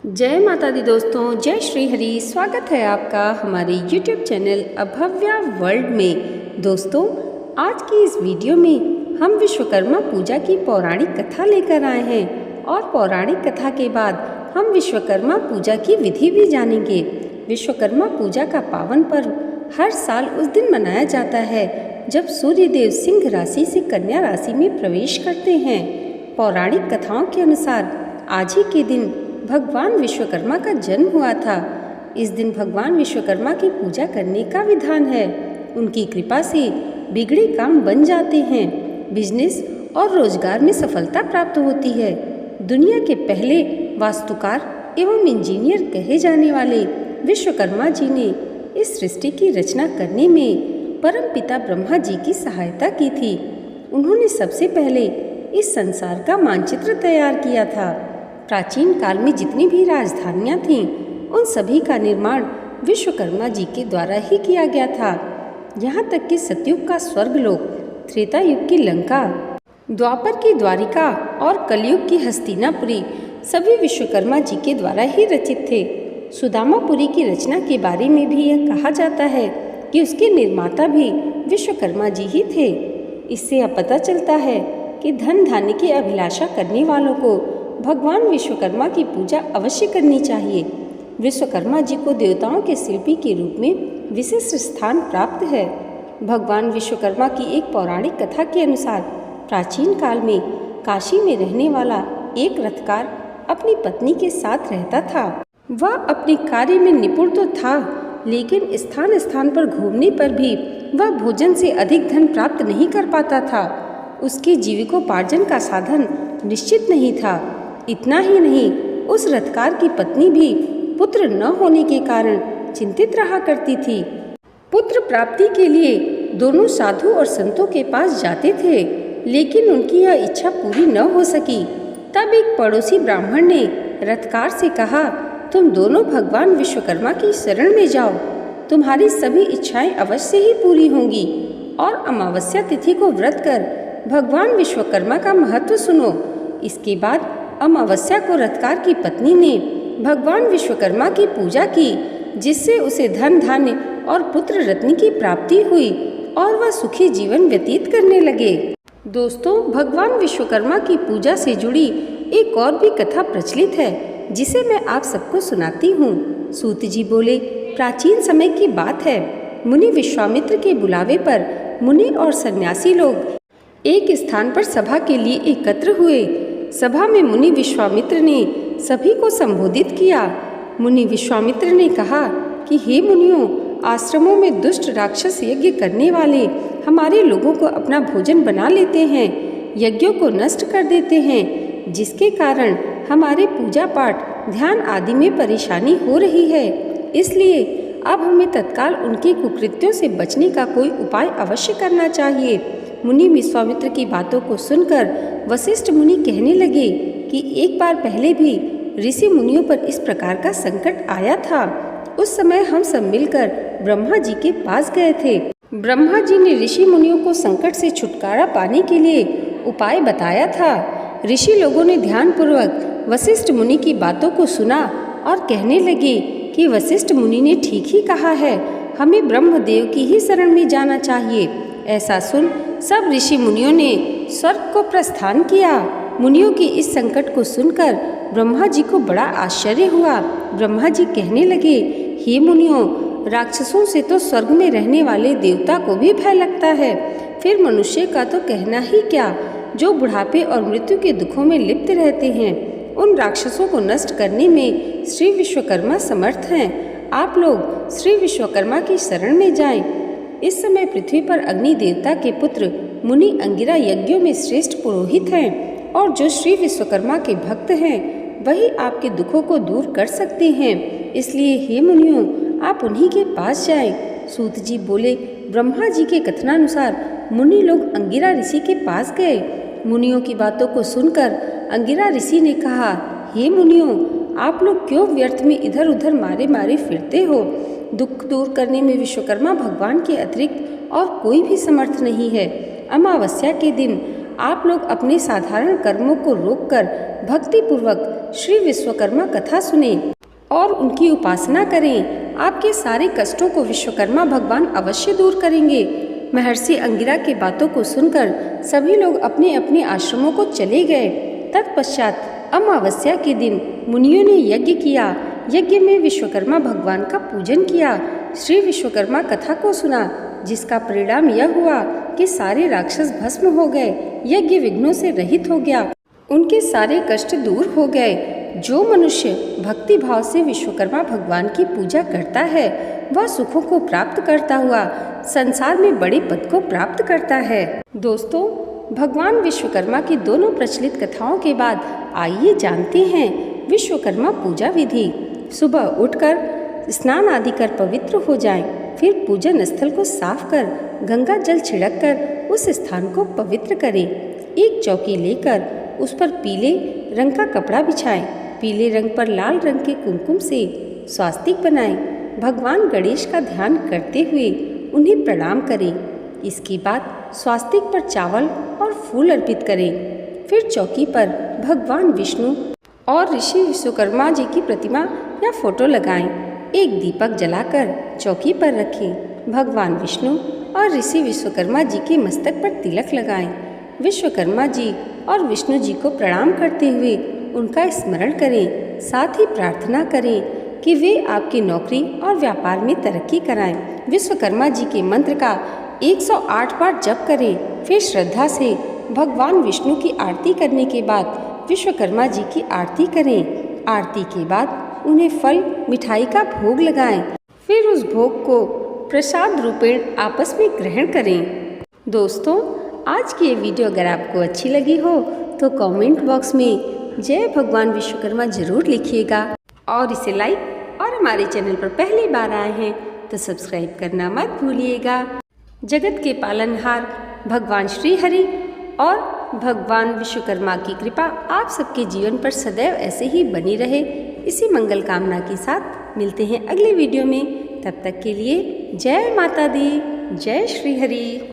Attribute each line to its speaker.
Speaker 1: जय माता दी दोस्तों, जय श्री हरि। स्वागत है आपका हमारे YouTube चैनल अभव्या वर्ल्ड में। दोस्तों, आज की इस वीडियो में हम विश्वकर्मा पूजा की पौराणिक कथा लेकर आए हैं और पौराणिक कथा के बाद हम विश्वकर्मा पूजा की विधि भी जानेंगे। विश्वकर्मा पूजा का पावन पर्व हर साल उस दिन मनाया जाता है जब सूर्यदेव सिंह राशि से कन्या राशि में प्रवेश करते हैं। पौराणिक कथाओं के अनुसार आज ही के दिन भगवान विश्वकर्मा का जन्म हुआ था। इस दिन भगवान विश्वकर्मा की पूजा करने का विधान है। उनकी कृपा से बिगड़े काम बन जाते हैं, बिजनेस और रोजगार में सफलता प्राप्त होती है। दुनिया के पहले वास्तुकार एवं इंजीनियर कहे जाने वाले विश्वकर्मा जी ने इस सृष्टि की रचना करने में परमपिता ब्रह्मा जी की सहायता की थी। उन्होंने सबसे पहले इस संसार का मानचित्र तैयार किया था। प्राचीन काल में जितनी भी राजधानियां थीं, उन सभी का निर्माण विश्वकर्मा जी के द्वारा ही किया गया था। यहाँ तक कि सतयुग का स्वर्गलोक, त्रेता युग की लंका, द्वापर की द्वारिका और कलयुग की हस्तिनापुरी सभी विश्वकर्मा जी के द्वारा ही रचित थे। सुदामापुरी की रचना के बारे में भी यह कहा जाता है कि उसके निर्माता भी विश्वकर्मा जी ही थे। इससे यह पता चलता है कि धन धान्य की अभिलाषा करने वालों को भगवान विश्वकर्मा की पूजा अवश्य करनी चाहिए। विश्वकर्मा जी को देवताओं के शिल्पी के रूप में विशिष्ट स्थान प्राप्त है। भगवान विश्वकर्मा की एक पौराणिक कथा के अनुसार प्राचीन काल में काशी में रहने वाला एक रथकार अपनी पत्नी के साथ रहता था। वह अपने कार्य में निपुण तो था, लेकिन स्थान स्थान पर घूमने पर भी वह भोजन से अधिक धन प्राप्त नहीं कर पाता था। उसके जीविकोपार्जन का साधन निश्चित नहीं था। इतना ही नहीं, उस रथकार की पत्नी भी पुत्र न होने के कारण चिंतित रहा करती थी। पुत्र प्राप्ति के लिए दोनों साधु और संतों के पास जाते थे, लेकिन उनकी यह इच्छा पूरी न हो सकी। तब एक पड़ोसी ब्राह्मण ने रथकार से कहा, तुम दोनों भगवान विश्वकर्मा की शरण में जाओ, तुम्हारी सभी इच्छाएं अवश्य ही पूरी होंगी। और अमावस्या तिथि को व्रत कर भगवान विश्वकर्मा का महत्व सुनो। इसके बाद अमावस्या को रथकार की पत्नी ने भगवान विश्वकर्मा की पूजा की, जिससे उसे धन धान्य और पुत्र रत्न की प्राप्ति हुई और वह सुखी जीवन व्यतीत करने लगे। दोस्तों, भगवान विश्वकर्मा की पूजा से जुड़ी एक और भी कथा प्रचलित है, जिसे मैं आप सबको सुनाती हूँ। सूत जी बोले, प्राचीन समय की बात है। मुनि विश्वामित्र के बुलावे पर मुनि और सन्यासी लोग एक स्थान पर सभा के लिए एकत्र हुए। सभा में मुनि विश्वामित्र ने सभी को संबोधित किया। मुनि विश्वामित्र ने कहा कि हे मुनियों, आश्रमों में दुष्ट राक्षस यज्ञ करने वाले हमारे लोगों को अपना भोजन बना लेते हैं, यज्ञों को नष्ट कर देते हैं, जिसके कारण हमारे पूजा पाठ, ध्यान आदि में परेशानी हो रही है। इसलिए अब हमें तत्काल उनके कुकृत्यों से बचने का कोई उपाय अवश्य करना चाहिए। मुनि विश्वामित्र की बातों को सुनकर वशिष्ठ मुनि कहने लगे कि एक बार पहले भी ऋषि मुनियों पर इस प्रकार का संकट आया था। उस समय हम सब मिलकर ब्रह्मा जी के पास गए थे। ब्रह्मा जी ने ऋषि मुनियों को संकट से छुटकारा पाने के लिए उपाय बताया था। ऋषि लोगों ने ध्यानपूर्वक वशिष्ठ मुनि की बातों को सुना और कहने लगे कि वशिष्ठ मुनि ने ठीक ही कहा है, हमें ब्रह्मदेव की ही शरण में जाना चाहिए। ऐसा सुन सब ऋषि मुनियों ने स्वर्ग को प्रस्थान किया। मुनियों के इस संकट को सुनकर ब्रह्मा जी को बड़ा आश्चर्य हुआ। ब्रह्मा जी कहने लगे, हे मुनियों, राक्षसों से तो स्वर्ग में रहने वाले देवता को भी भय लगता है, फिर मनुष्य का तो कहना ही क्या, जो बुढ़ापे और मृत्यु के दुखों में लिप्त रहते हैं। उन राक्षसों को नष्ट करने में श्री विश्वकर्मा समर्थ हैं। आप लोग श्री विश्वकर्मा की शरण में जाएं। इस समय पृथ्वी पर अग्नि देवता के पुत्र मुनि अंगिरा यज्ञों में श्रेष्ठ पुरोहित हैं, और जो श्री विश्वकर्मा के भक्त हैं, वही आपके दुखों को दूर कर सकते हैं। इसलिए हे मुनियों, आप उन्हीं के पास जाएं। सूत जी बोले, ब्रह्मा जी के कथनानुसार मुनि लोग अंगिरा ऋषि के पास गए। मुनियों की बातों को सुनकर अंगिरा ऋषि ने कहा, हे मुनियों, आप लोग क्यों व्यर्थ में इधर उधर मारे मारे फिरते हो? दुख दूर करने में विश्वकर्मा भगवान के अतिरिक्त और कोई भी समर्थ नहीं है। अमावस्या के दिन आप लोग अपने साधारण कर्मों को रोककर भक्ति पूर्वक श्री विश्वकर्मा कथा सुने और उनकी उपासना करें। आपके सारे कष्टों को विश्वकर्मा भगवान अवश्य दूर करेंगे। महर्षि अंगिरा की बातों को सुनकर सभी लोग अपने अपने आश्रमों को चले गए। तत्पश्चात अमावस्या के दिन मुनियों ने यज्ञ किया। यज्ञ में विश्वकर्मा भगवान का पूजन किया, श्री विश्वकर्मा कथा को सुना, जिसका परिणाम यह हुआ कि सारे राक्षस भस्म हो गए। यज्ञ विघ्नों से रहित हो गया, उनके सारे कष्ट दूर हो गए। जो मनुष्य भक्ति भाव से विश्वकर्मा भगवान की पूजा करता है वह सुखों को प्राप्त करता हुआ संसार में बड़े पद को प्राप्त करता है। दोस्तों, भगवान विश्वकर्मा की दोनों प्रचलित कथाओं के बाद आइए जानते हैं विश्वकर्मा पूजा विधि। सुबह उठकर स्नान आदि कर पवित्र हो जाएं, फिर पूजन स्थल को साफ कर गंगा जल छिड़क कर उस स्थान को पवित्र करें। एक चौकी लेकर उस पर पीले रंग का कपड़ा बिछाएं, पीले रंग पर लाल रंग के कुमकुम से स्वास्तिक बनाएं। भगवान गणेश का ध्यान करते हुए उन्हें प्रणाम करें। इसके बाद स्वास्तिक पर चावल और फूल अर्पित करें। फिर चौकी पर भगवान विष्णु और ऋषि विश्वकर्मा जी की प्रतिमा या फोटो लगाएं। एक दीपक जलाकर चौकी पर रखें। भगवान विष्णु और ऋषि विश्वकर्मा जी के मस्तक पर तिलक लगाएं। विश्वकर्मा जी और विष्णु जी को प्रणाम करते हुए उनका स्मरण करें। साथ ही प्रार्थना करें कि वे आपकी नौकरी और व्यापार में तरक्की कराएं। विश्वकर्मा जी के मंत्र का 108 बार जप करें। फिर श्रद्धा से भगवान विष्णु की आरती करने के बाद विश्वकर्मा जी की आरती करें। आरती के बाद उन्हें फल मिठाई का भोग लगाएं। फिर उस भोग को प्रसाद रूपेण आपस में ग्रहण करें। दोस्तों, आज की ये वीडियो अगर आपको अच्छी लगी हो तो कमेंट बॉक्स में जय भगवान विश्वकर्मा जरूर लिखिएगा और इसे लाइक और हमारे चैनल पर पहली बार आए हैं तो सब्सक्राइब करना मत भूलिएगा। जगत के पालनहार भगवान श्री हरि और भगवान विश्वकर्मा की कृपा आप सबके जीवन पर सदैव ऐसे ही बनी रहे, इसी मंगल कामना के साथ मिलते हैं अगले वीडियो में। तब तक के लिए जय माता दी, जय श्री हरि।